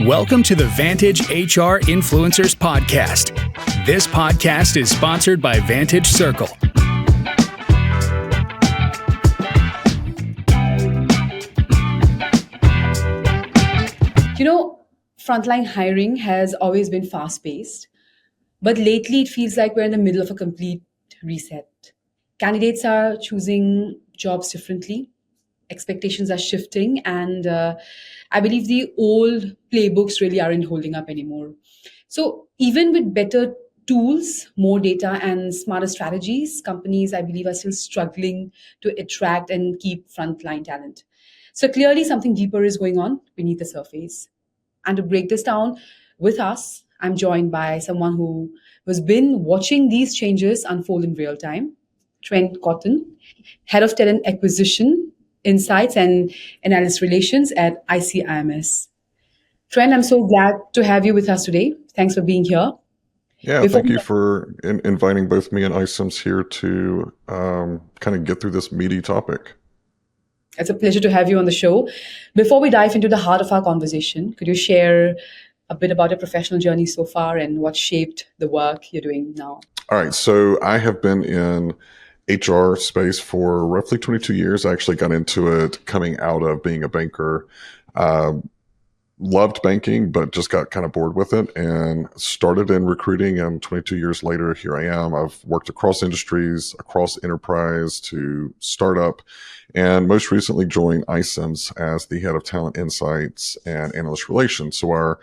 Welcome to the Vantage HR Influencers Podcast. This podcast is sponsored by Vantage Circle. Frontline hiring has always been fast-paced, but lately it feels like we're in the middle of a complete reset. Candidates are choosing jobs differently, expectations are shifting, and I believe the old playbooks really aren't holding up anymore. So even with better tools, more data, and smarter strategies, companies, I believe, are still struggling to attract and keep frontline talent. So clearly something deeper is going on beneath the surface. And to break this down with us, I'm joined by someone who has been watching these changes unfold in real time, Trent Cotton, Head of Talent Acquisition, Insights and Analyst Relations at iCIMS. Trent, I'm so glad to have you with us today. Thanks for being here. Yeah, thank you for inviting both me and iCIMS here to kind of get through this meaty topic. It's a pleasure to have you on the show. Before we dive into the heart of our conversation, could you share a bit about your professional journey so far and what shaped the work you're doing now? All right. So I have been in HR space for roughly 22 years. I actually got into it coming out of being a banker. Loved banking, but just got kind of bored with it and started in recruiting. And 22 years later, here I am. I've worked across industries, across enterprise to startup, and most recently joined iCIMS as the head of talent insights and analyst relations. So our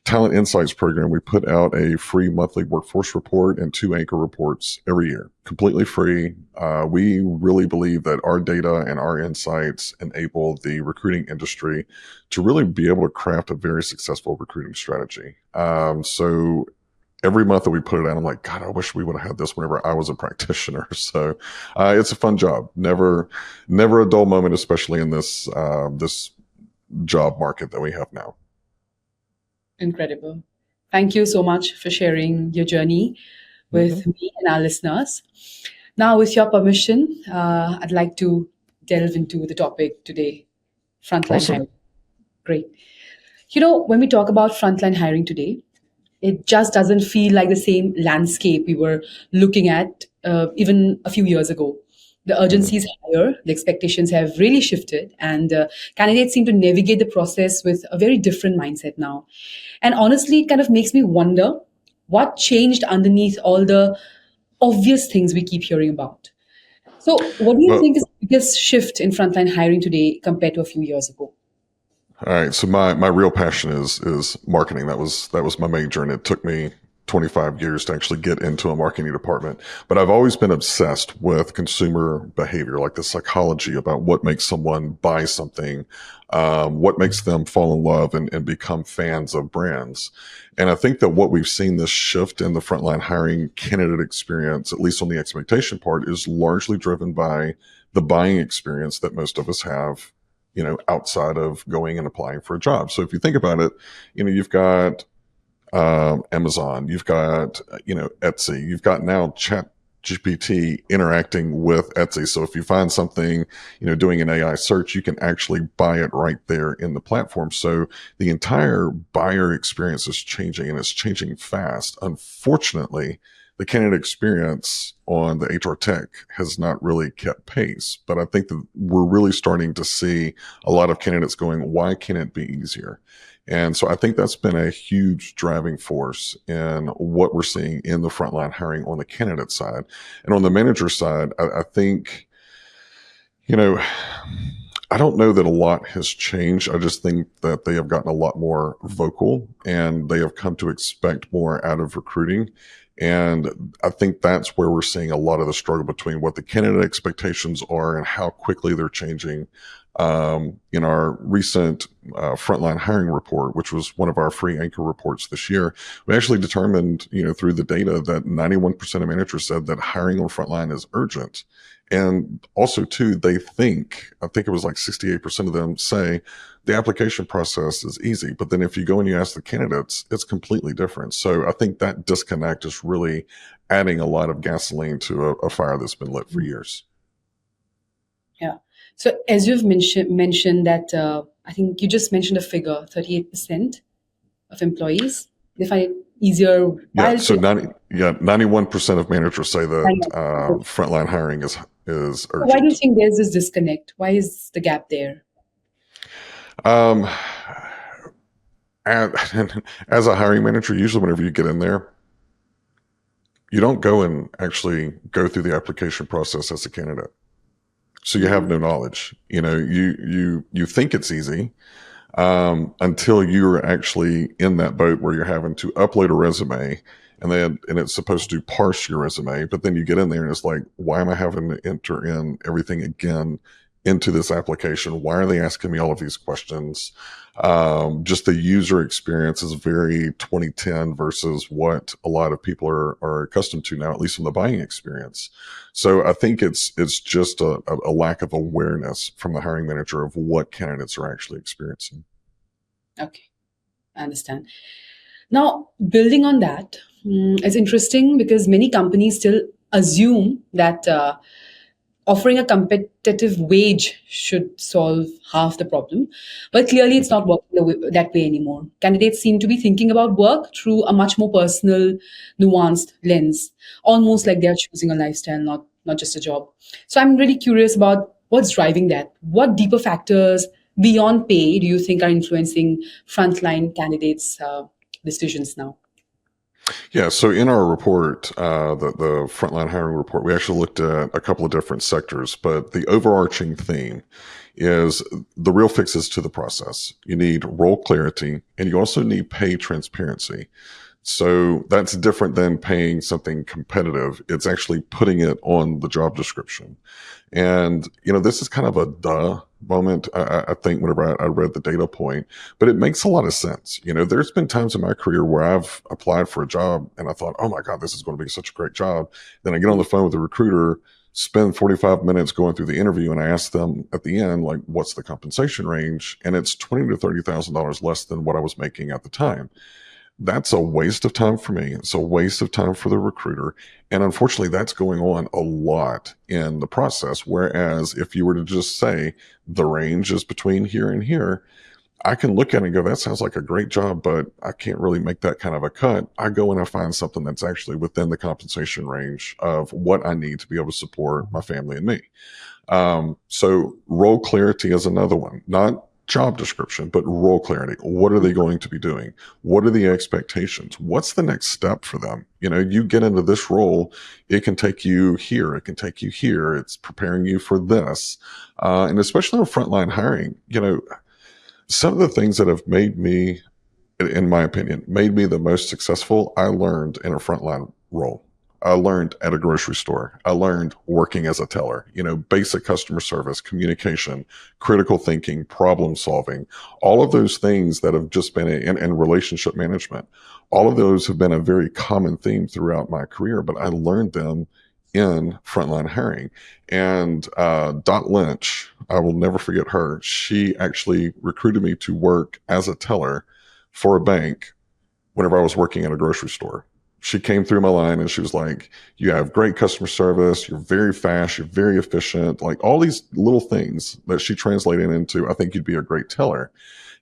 talent insights program, we put out a free monthly workforce report and 2 anchor reports every year, completely free. We really believe that our data and our insights enable the recruiting industry to really be able to craft a very successful recruiting strategy. So every month that we put it out, I'm like, God, I wish we would have had this whenever I was a practitioner. So it's a fun job. Never a dull moment, especially in this job market that we have now. Incredible. Thank you so much for sharing your journey with me and our listeners. Now, with your permission, I'd like to delve into the topic today, frontline hiring. Great. When we talk about frontline hiring today, it just doesn't feel like the same landscape we were looking at even a few years ago. The urgency is higher, the expectations have really shifted, and candidates seem to navigate the process with a very different mindset now. And honestly, it kind of makes me wonder what changed underneath all the obvious things we keep hearing about. So what do you think is the biggest shift in frontline hiring today compared to a few years ago? All right. So my real passion is marketing. That was my major, and it took me 25 years to actually get into a marketing department. But I've always been obsessed with consumer behavior, like the psychology about what makes someone buy something, what makes them fall in love and become fans of brands. And I think that what we've seen, this shift in the frontline hiring candidate experience, at least on the expectation part, is largely driven by the buying experience that most of us have, outside of going and applying for a job. So if you think about it, you've got Amazon, you've got, Etsy, you've got now ChatGPT interacting with Etsy. So if you find something, doing an AI search, you can actually buy it right there in the platform. So the entire buyer experience is changing, and it's changing fast. Unfortunately, the candidate experience on the HR tech has not really kept pace, but I think that we're really starting to see a lot of candidates going, why can't it be easier? And so I think that's been a huge driving force in what we're seeing in the frontline hiring on the candidate side. And on the manager side, I think, I don't know that a lot has changed. I just think that they have gotten a lot more vocal, and they have come to expect more out of recruiting. And I think that's where we're seeing a lot of the struggle between what the candidate expectations are and how quickly they're changing. In our recent frontline hiring report, which was one of our free anchor reports this year, we actually determined, through the data, that 91% of managers said that hiring on frontline is urgent. And also, too, I think it was like 68% of them say the application process is easy. But then if you go and you ask the candidates, it's completely different. So I think that disconnect is really adding a lot of gasoline to a fire that's been lit for years. Yeah. So as you've mentioned that, I think you just mentioned a figure, 38% of employees? They find it easier Yeah. while So 91% of managers say that so frontline hiring is why do you urgent. think there's this disconnect? Why is the gap there? Um, and, as a hiring manager, usually whenever you get in there, you don't go and actually go through the application process as a candidate. So you have no knowledge. You think it's easy until you're actually in that boat where you're having to upload a resume and it's supposed to parse your resume, but then you get in there and it's like, why am I having to enter in everything again into this application? Why are they asking me all of these questions? Just the user experience is very 2010 versus what a lot of people are accustomed to now, at least in the buying experience. So I think it's just a lack of awareness from the hiring manager of what candidates are actually experiencing. Okay, I understand. Now, building on that, it's interesting because many companies still assume that offering a competitive wage should solve half the problem. But clearly, it's not working that way anymore. Candidates seem to be thinking about work through a much more personal, nuanced lens, almost like they're choosing a lifestyle, not just a job. So I'm really curious about what's driving that. What deeper factors beyond pay do you think are influencing frontline candidates' decisions now? Yeah, so in our report, the frontline hiring report, we actually looked at a couple of different sectors, but the overarching theme is the real fixes to the process. You need role clarity, and you also need pay transparency. So that's different than paying something competitive. It's actually putting it on the job description. And, this is kind of a duh moment, I think, whenever I read the data point, but it makes a lot of sense. There's been times in my career where I've applied for a job and I thought, oh my God, this is going to be such a great job. Then I get on the phone with the recruiter, spend 45 minutes going through the interview, and I ask them at the end, like, what's the compensation range? And it's $20,000 to $30,000 less than what I was making at the time. That's a waste of time for me. It's a waste of time for the recruiter. And unfortunately, that's going on a lot in the process. Whereas if you were to just say the range is between here and here, I can look at it and go, that sounds like a great job, but I can't really make that kind of a cut. I go and I find something that's actually within the compensation range of what I need to be able to support my family and me. So role clarity is another one, not job description, but role clarity. What are they going to be doing? What are the expectations? What's the next step for them? You get into this role, it can take you here. It can take you here. It's preparing you for this. And especially in frontline hiring, some of the things that have made me, in my opinion, made me the most successful, I learned in a frontline role. I learned at a grocery store. I learned working as a teller, basic customer service, communication, critical thinking, problem solving, all of those things that have just been and relationship management. All of those have been a very common theme throughout my career, but I learned them in frontline hiring. And Dot Lynch, I will never forget her. She actually recruited me to work as a teller for a bank whenever I was working at a grocery store. She came through my line and she was like, you have great customer service. You're very fast. You're very efficient. Like all these little things that she translated into, I think you'd be a great teller.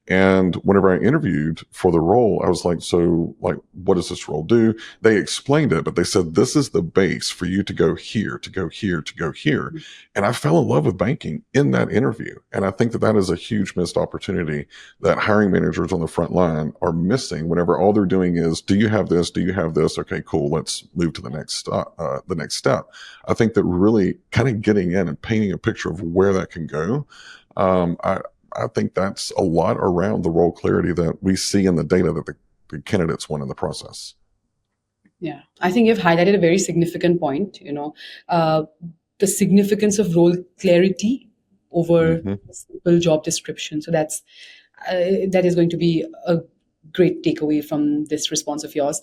And whenever I interviewed for the role, I was like, so like, what does this role do? They explained it, but they said, this is the base for you to go here, to go here, to go here. And I fell in love with banking in that interview. And I think that is a huge missed opportunity that hiring managers on the front line are missing whenever all they're doing is, do you have this? Do you have this? Okay, cool. Let's move to the next step. I think that really kind of getting in and painting a picture of where that can go. I think that's a lot around the role clarity that we see in the data that the candidates want in the process. Yeah, I think you've highlighted a very significant point, the significance of role clarity over simple job description. So that is going to be a great takeaway from this response of yours.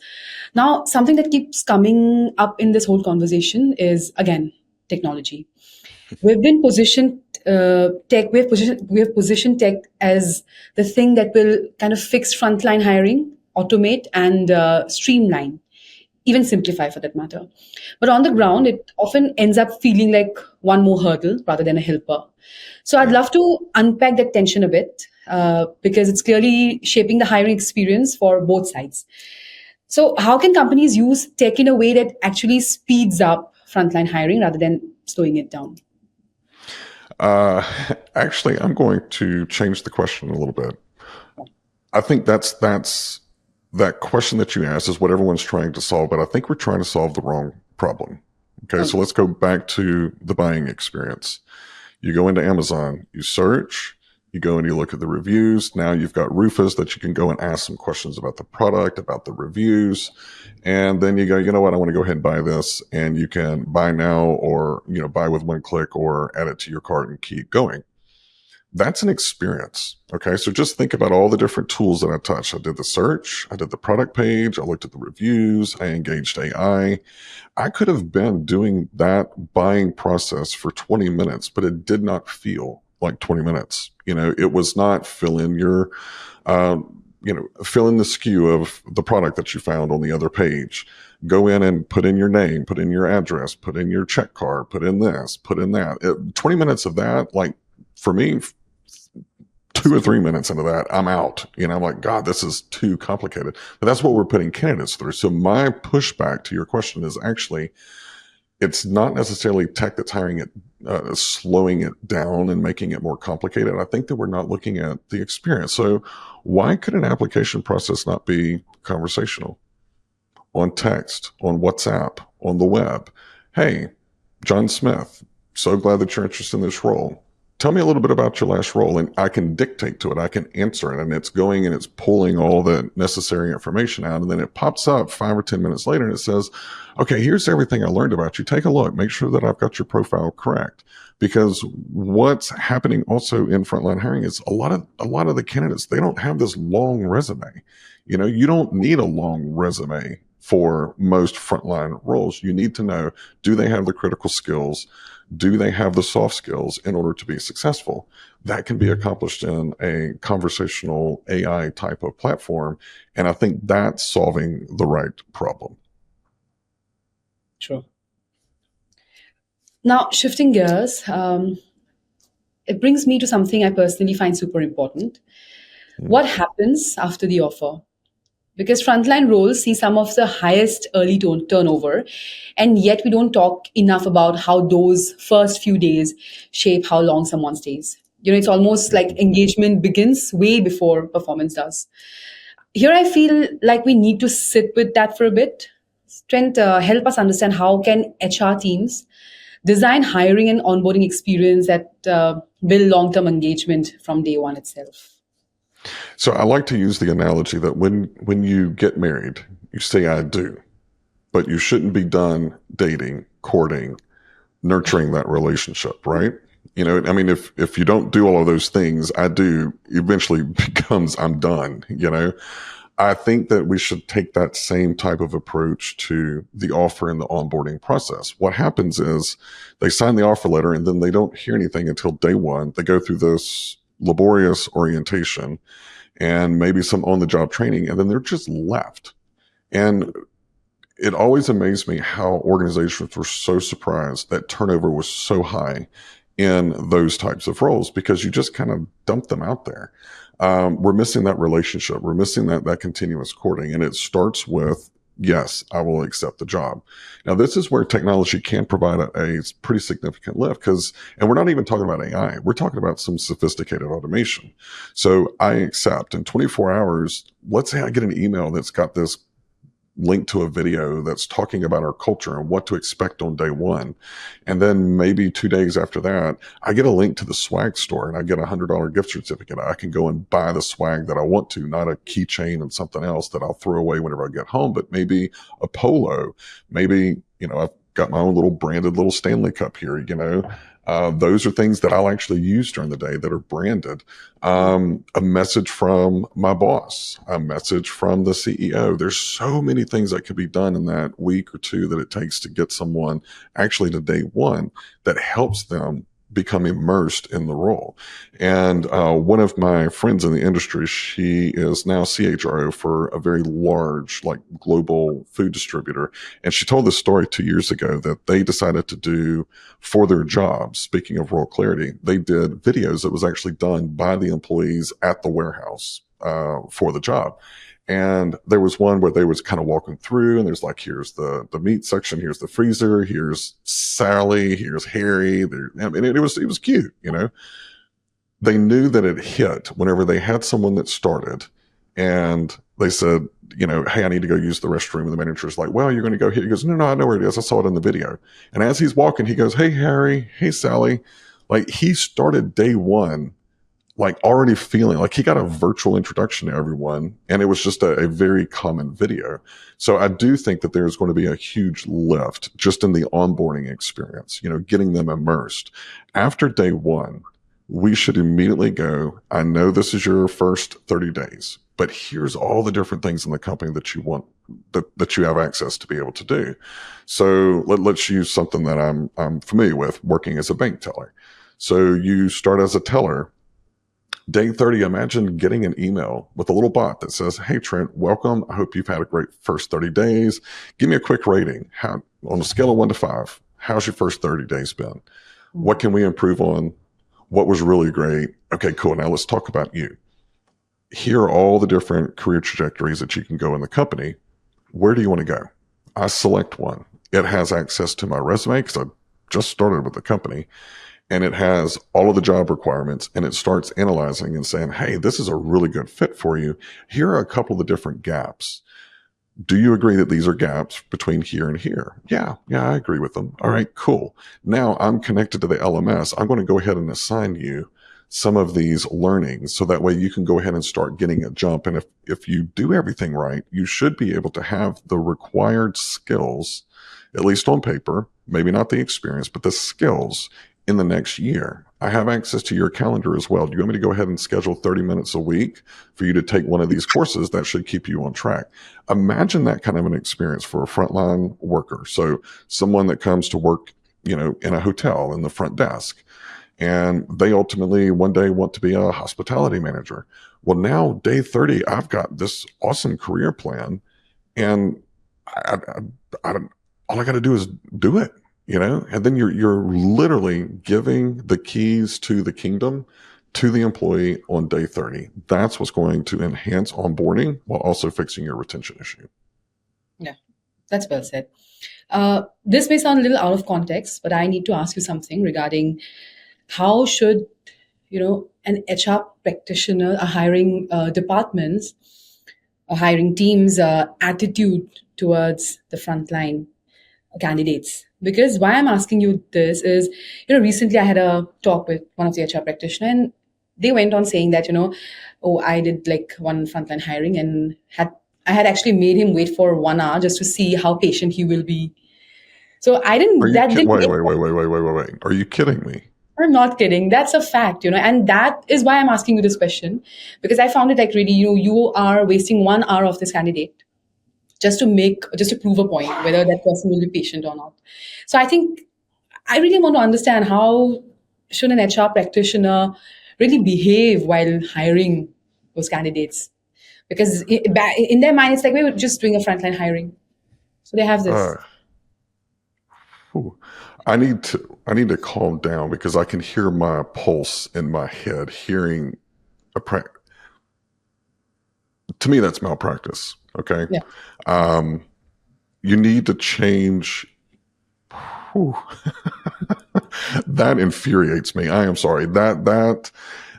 Now, something that keeps coming up in this whole conversation is, again, technology. We've been positioned we have positioned tech as the thing that will kind of fix frontline hiring, automate, and streamline, even simplify for that matter. But on the ground, it often ends up feeling like one more hurdle rather than a helper. So I'd love to unpack that tension a bit. because it's clearly shaping the hiring experience for both sides. So, how can companies use tech in a way that actually speeds up frontline hiring rather than slowing it down? Uh, Actually, I'm going to change the question a little bit. I think that's that question that you asked is what everyone's trying to solve, but I think we're trying to solve the wrong problem. Okay, so let's go back to the buying experience. You go into Amazon, you search, you go and you look at the reviews. Now you've got Rufus that you can go and ask some questions about the product, about the reviews. And then you go, you know what, I want to go ahead and buy this. And you can buy now or, buy with one click or add it to your cart and keep going. That's an experience. Okay. So just think about all the different tools that I touched. I did the search. I did the product page. I looked at the reviews. I engaged AI. I could have been doing that buying process for 20 minutes, but it did not feel like 20 minutes. It was not fill in your, fill in the SKU of the product that you found on the other page. Go in and put in your name, put in your address, put in your check card, put in this, put in that. 20 minutes of that, like for me, 2 or 3 minutes into that, I'm out. I'm like, God, this is too complicated. But that's what we're putting candidates through. So my pushback to your question is actually, it's not necessarily tech that's hiring it, slowing it down and making it more complicated. I think that we're not looking at the experience. So why could an application process not be conversational? On text, on WhatsApp, on the web. Hey, John Smith, so glad that you're interested in this role. Tell me a little bit about your last role, and I can dictate to it. I can answer it, and it's going and it's pulling all the necessary information out. And then it pops up 5 or 10 minutes later and it says, okay, here's everything I learned about you. Take a look, make sure that I've got your profile correct. Because what's happening also in frontline hiring is a lot of the candidates, they don't have this long resume. You don't need a long resume for most frontline roles. You need to know, do they have the critical skills? Do they have the soft skills in order to be successful? That can be accomplished in a conversational AI type of platform. And I think that's solving the right problem. Sure. Now, shifting gears, it brings me to something I personally find super important. What happens after the offer? Because frontline roles see some of the highest early turnover, and yet we don't talk enough about how those first few days shape how long someone stays. It's almost like engagement begins way before performance does. Here, I feel like we need to sit with that for a bit. Trent, help us understand how can HR teams design hiring and onboarding experience that build long-term engagement from day one itself. So I like to use the analogy that when you get married, you say, I do, but you shouldn't be done dating, courting, nurturing that relationship, right? If you don't do all of those things, I do eventually becomes I'm done, I think that we should take that same type of approach to the offer and the onboarding process. What happens is they sign the offer letter and then they don't hear anything until day one. They go through this laborious orientation and maybe some on-the-job training, and then they're just left. And it always amazed me how organizations were so surprised that turnover was so high in those types of roles, because you just kind of dump them out there. We're missing that relationship. We're missing that continuous courting. And it starts with, yes, I will accept the job. Now, this is where technology can provide a pretty significant lift and we're not even talking about AI. We're talking about some sophisticated automation. So I accept in 24 hours, let's say I get an email that's got this link to a video that's talking about our culture and what to expect on day one. And then maybe 2 days after that, I get a link to the swag store and I get $100 gift certificate. I can go and buy the swag that I want to, not a keychain and something else that I'll throw away whenever I get home, but maybe a polo. Maybe, I've got my own little branded little Stanley Cup here, those are things that I'll actually use during the day that are branded. A message from my boss, a message from the CEO. There's so many things that could be done in that week or two that it takes to get someone actually to day one that helps them become immersed in the role. And one of my friends in the industry, she is now CHRO for a very large, like global food distributor. And she told this story 2 years ago that they decided to do for their jobs. Speaking of role clarity, they did videos that was actually done by the employees at the warehouse for the job. And there was one where they was kind of walking through, and there's like, here's the meat section, here's the freezer, here's Sally, here's Harry. I mean, it was cute, you know. They knew that it hit whenever they had someone that started, and they said, you know, hey, I need to go use the restroom. And the manager's like, well, you're going to go here. He goes, no, I know where it is. I saw it in the video. And as he's walking, he goes, hey, Harry, hey, Sally. Like, he started day one like already feeling like he got a virtual introduction to everyone. And it was just a very common video. So I do think that there's going to be a huge lift just in the onboarding experience, you know, getting them immersed. After day one, we should immediately go, I know this is your first 30 days, but here's all the different things in the company that you want, that you have access to be able to do. So let's use something that I'm familiar with, working as a bank teller. So you start as a teller. Day 30, imagine getting an email with a little bot that says, hey, Trent, welcome. I hope you've had a great first 30 days. Give me a quick rating. How, on a scale of 1 to 5, how's your first 30 days been? What can we improve on? What was really great? Okay, cool. Now let's talk about you. Here are all the different career trajectories that you can go in the company. Where do you want to go? I select one. It has access to my resume because I just started with the company. And it has all of the job requirements, and it starts analyzing and saying, hey, this is a really good fit for you. Here are a couple of the different gaps. Do you agree that these are gaps between here and here? Yeah, I agree with them. All right, cool. Now I'm connected to the LMS. I'm going to go ahead and assign you some of these learnings so that way you can go ahead and start getting a jump. And if you do everything right, you should be able to have the required skills, at least on paper, maybe not the experience, but the skills in the next year. I have access to your calendar as well. Do you want me to go ahead and schedule 30 minutes a week for you to take one of these courses? That should keep you on track. Imagine that kind of an experience for a frontline worker. So someone that comes to work, you know, in a hotel in the front desk, and they ultimately one day want to be a hospitality manager. Well, now day 30, I've got this awesome career plan, and all I got to do is do it. You know, and then you're literally giving the keys to the kingdom to the employee on day 30. That's what's going to enhance onboarding while also fixing your retention issue. Yeah, that's well said. This may sound a little out of context, but I need to ask you something regarding how should, you know, an HR practitioner, a hiring departments, a hiring team's attitude towards the frontline candidates. Because why I'm asking you this is, you know, recently I had a talk with one of the HR practitioners, and they went on saying that, you know, oh, I did like one frontline hiring, and I had actually made him wait for 1 hour just to see how patient he will be. So I didn't. Wait. Are you kidding me? I'm not kidding. That's a fact, you know, and that is why I'm asking you this question, because I found it like really, you are wasting 1 hour of this candidate just to prove a point, whether that person will be patient or not. So I think I really want to understand how should an HR practitioner really behave while hiring those candidates? Because in their mind, it's like we were just doing a frontline hiring. So they have this. I need to calm down because I can hear my pulse in my head hearing to me, that's malpractice. Okay. Yeah. You need to change. That infuriates me. I am sorry.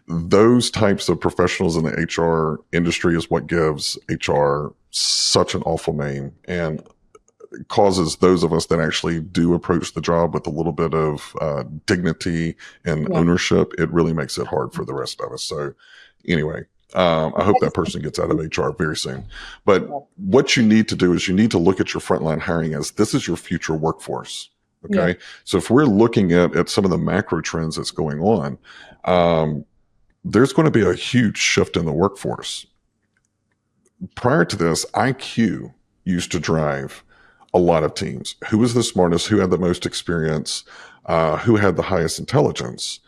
Those types of professionals in the HR industry is what gives HR such an awful name and causes those of us that actually do approach the job with a little bit of dignity and ownership. It really makes it hard for the rest of us. So anyway, I hope that person gets out of HR very soon. But what you need to do is you need to look at your frontline hiring as this is your future workforce. Okay. Yeah. So if we're looking at some of the macro trends that's going on, there's going to be a huge shift in the workforce. Prior to this, IQ used to drive a lot of teams. Who was the smartest? Who had the most experience? who had the highest intelligence.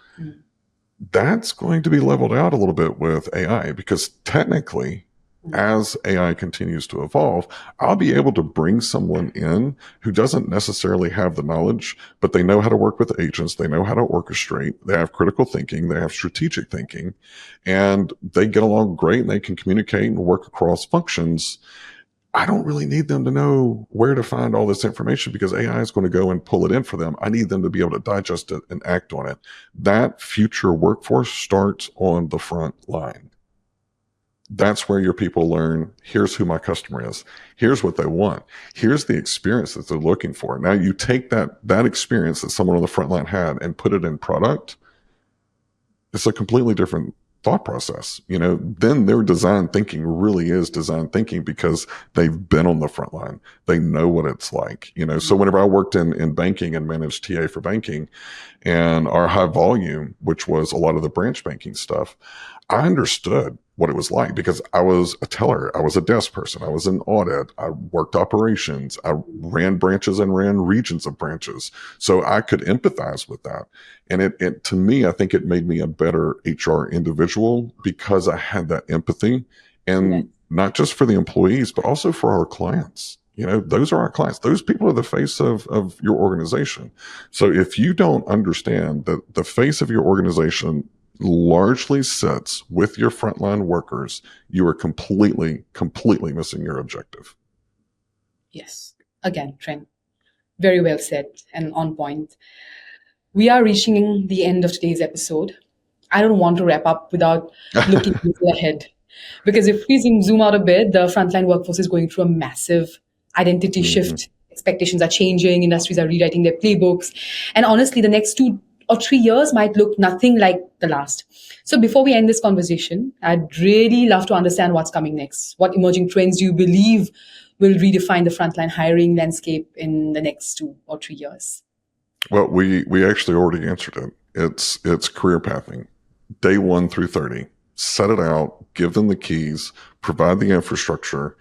That's going to be leveled out a little bit with AI, because technically, as AI continues to evolve, I'll be able to bring someone in who doesn't necessarily have the knowledge, but they know how to work with agents. They know how to orchestrate. They have critical thinking. They have strategic thinking, and they get along great, and they can communicate and work across functions. I don't really need them to know where to find all this information, because AI is going to go and pull it in for them. I need them to be able to digest it and act on it. That future workforce starts on the front line. That's where your people learn, here's who my customer is. Here's what they want. Here's the experience that they're looking for. Now you take that experience that someone on the front line had and put it in product. It's a completely different thought process. Then their design thinking really is design thinking, because they've been on the front line. They know what it's like. So whenever I worked in banking and managed TA for banking, and our high volume, which was a lot of the branch banking stuff, I understood what it was like, because I was a teller. I was a desk person. I was in audit. I worked operations. I ran branches and ran regions of branches. So I could empathize with that. And it to me, I think it made me a better HR individual, because I had that empathy, and not just for the employees, but also for our clients. Those are our clients. Those people are the face of your organization. So if you don't understand that the face of your organization largely sits with your frontline workers, you are completely missing your objective. Yes. Again, Trent, very well said and on point. We are reaching the end of today's episode. I don't want to wrap up without looking ahead, because if we zoom out a bit, the frontline workforce is going through a massive identity shift. Expectations are changing. Industries are rewriting their playbooks. And honestly, the next 2 or 3 years might look nothing like the last. So before we end this conversation, I'd really love to understand what's coming next. What emerging trends do you believe will redefine the frontline hiring landscape in the next 2 or 3 years? Well, we actually already answered it. It's career pathing. Day 1 through 30. Set it out, give them the keys, provide the infrastructure,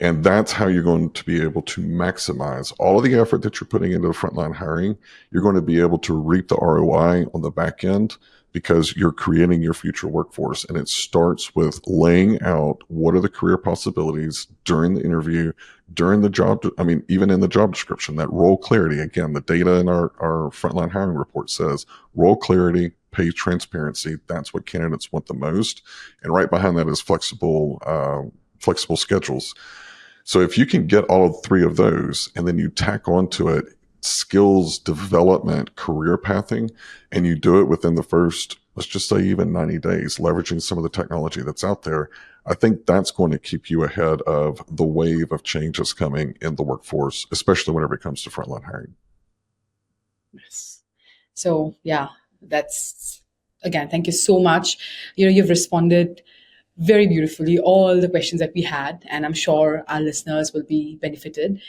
and that's how you're going to be able to maximize all of the effort that you're putting into the frontline hiring. You're going to be able to reap the ROI on the back end, because you're creating your future workforce. And it starts with laying out what are the career possibilities during the interview, during the job. Even in the job description, that role clarity. Again, the data in our frontline hiring report says role clarity, pay transparency. That's what candidates want the most. And right behind that is flexible schedules. So if you can get all 3 of those, and then you tack onto it skills development, career pathing, and you do it within the first, let's just say even 90 days, leveraging some of the technology that's out there, I think that's going to keep you ahead of the wave of change that's coming in the workforce, especially whenever it comes to frontline hiring. Yes. So that's, again, thank you so much. You've responded very beautifully all the questions that we had, and I'm sure our listeners will be benefited.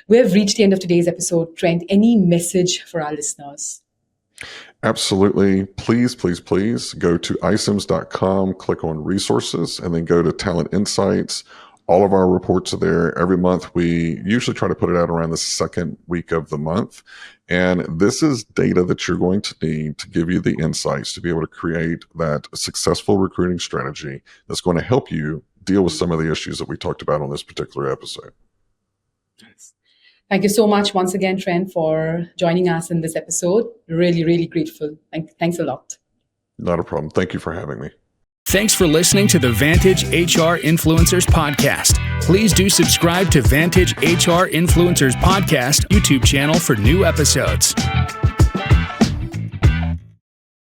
We have reached the end of today's episode. Trent, any message for our listeners? Absolutely. Please go to iCIMS.com, click on resources, and then go to Talent Insights. All of our reports are there. Every month, we usually try to put it out around the second week of the month. And this is data that you're going to need to give you the insights to be able to create that successful recruiting strategy that's going to help you deal with some of the issues that we talked about on this particular episode. Thank you so much once again, Trent, for joining us in this episode. Really, really grateful. Thanks a lot. Not a problem. Thank you for having me. Thanks for listening to the Vantage HR Influencers Podcast. Please do subscribe to Vantage HR Influencers Podcast YouTube channel for new episodes.